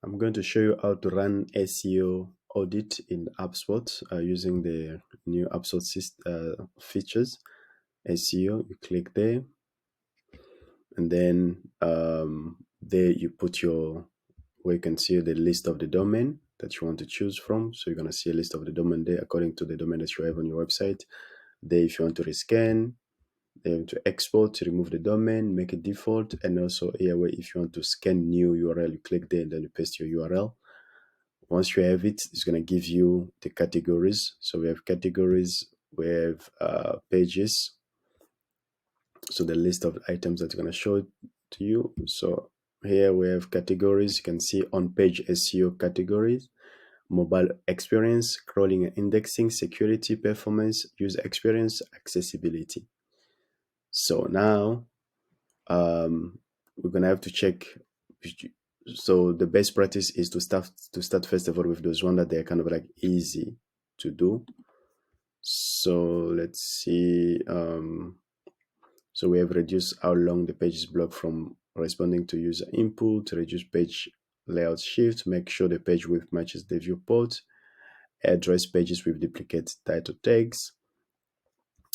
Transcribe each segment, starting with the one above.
I'm going to show you how to run SEO audit in HubSpot using the new HubSpot features. SEO, you click there, and then there you put where you can see the list of the domain that you want to choose from. So you're going to see a list of the domain there according to the domain that you have on your website. There, if you want to rescan, to export, to remove the domain, make it default, and also here where if you want to scan new URL, you click there and then you paste your URL. Once you have it, it's going to give you the categories. So we have categories, we have pages. So the list of items that's going to show to you. So here we have categories. You can see on page SEO categories, mobile experience, crawling and indexing, security, performance, user experience, accessibility. So now we're going to have to check. So the best practice is to start first of all with those ones that they're kind of like easy to do. So let's see. So we have reduced how long the page is blocked from responding to user input, reduce page layout shift, make sure the page width matches the viewport, address pages with duplicate title tags.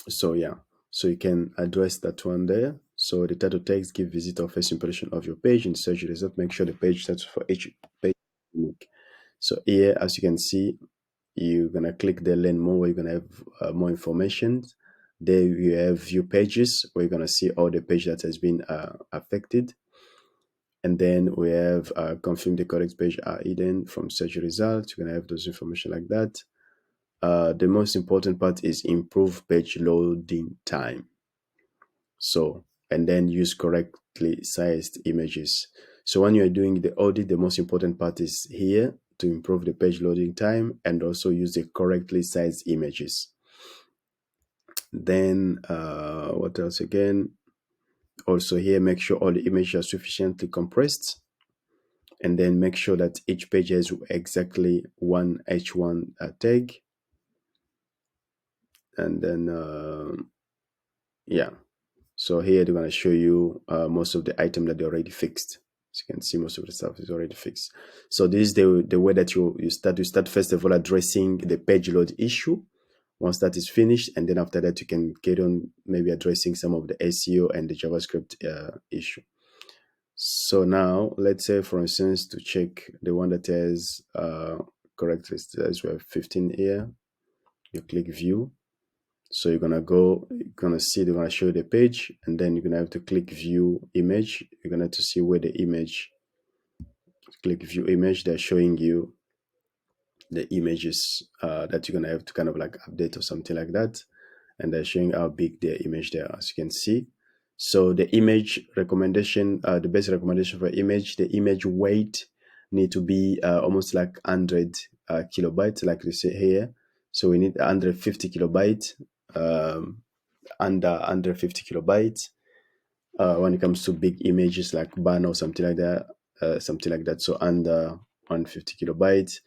So yeah, so you can address that one there. So the title tags give visitor first impression of your page in search result. Make sure the page starts for each page unique. So here, as you can see, you're gonna click the learn more where you're gonna have more information. There you have view pages where you're gonna see all the page that has been affected. And then we have confirm the correct page are hidden from search results. You're gonna have those information like that. The most important part is improve page loading time. So, and then use correctly sized images. So when you're doing the audit, the most important part is here to improve the page loading time and also use the correctly sized images. Then what else again? Also here, make sure all the images are sufficiently compressed, and then make sure that each page has exactly one H1 tag. And then yeah, so here they're going to show you most of the item that they already fixed. As you can see, most of the stuff is already fixed. So this is the way that you start first of all addressing the page load issue. Once that is finished, and then after that you can get on maybe addressing some of the SEO and the JavaScript issue. So now let's say, for instance, to check the one that has correct list, as we have 15 here, you click view. So you're gonna see they're gonna show the page, and then you're gonna have to click view image. You're gonna have to see where the image, click view image, they're showing you the images that you're gonna have to kind of like update or something like that. And they're showing how big their image there, as you can see. So the image recommendation, the best recommendation for image, the image weight need to be almost like 100 kilobytes, like they say here. So we need 150 kilobytes, under 50 kilobytes when it comes to big images like banner or something like that. So under 150 kilobytes.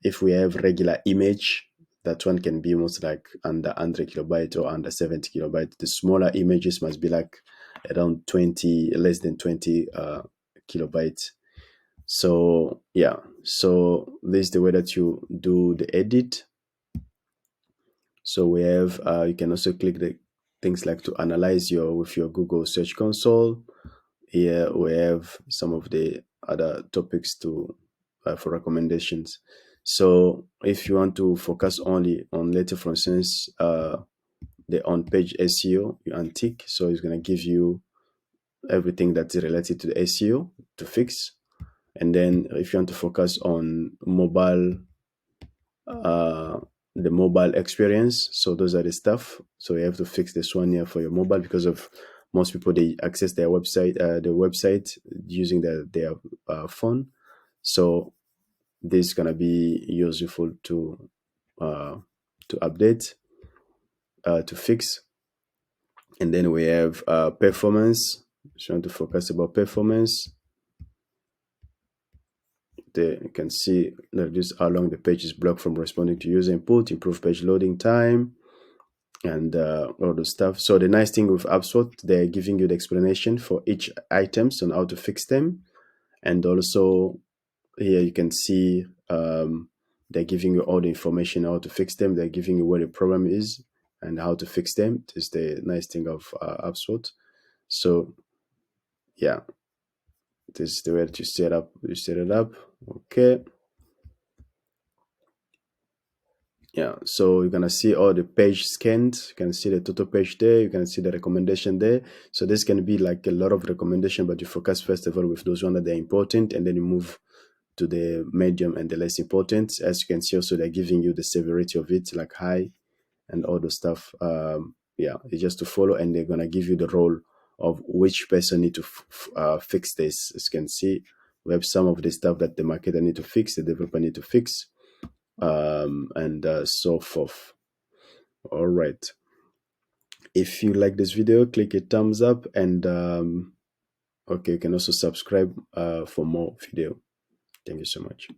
If we have regular image, that one can be almost like under 100 kilobytes or under 70 kilobytes. The smaller images must be like around less than 20 kilobytes. So yeah, so this is the way that you do the edit. So we have, you can also click the things like to analyze with your Google Search Console. Here we have some of the other topics for recommendations. So if you want to focus only on later, for instance, the on-page SEO, you untick. So it's going to give you everything that's related to the SEO to fix. And then if you want to focus on mobile, the mobile experience, so those are the stuff. So you have to fix this one here for your mobile, because of most people, they access their website, the website using their phone. So this is gonna be useful to update, to fix. And then we have performance. So you want to focus about performance. There you can see reduce how long the page is blocked from responding to user input, improve page loading time, and all the stuff. So the nice thing with HubSpot, they're giving you the explanation for each items on how to fix them, and also here you can see they're giving you all the information how to fix them. They're giving you where the problem is and how to fix them. This is the nice thing of HubSpot. So yeah, this is the way that you set up. You set it up. Okay. Yeah, so you're gonna see all the page scanned. You can see the total page there. You can see the recommendation there. So this can be like a lot of recommendation, but you focus first of all with those ones that are important, and then you move to the medium and the less important. As you can see, also they're giving you the severity of it, like high and all the stuff. Yeah, it's just to follow, and they're gonna give you the role of which person need to fix this. As you can see, we have some of the stuff that the marketer need to fix, the developer need to fix, and so forth. All right. If you like this video, click a thumbs up, and okay, you can also subscribe for more video. Thank you so much.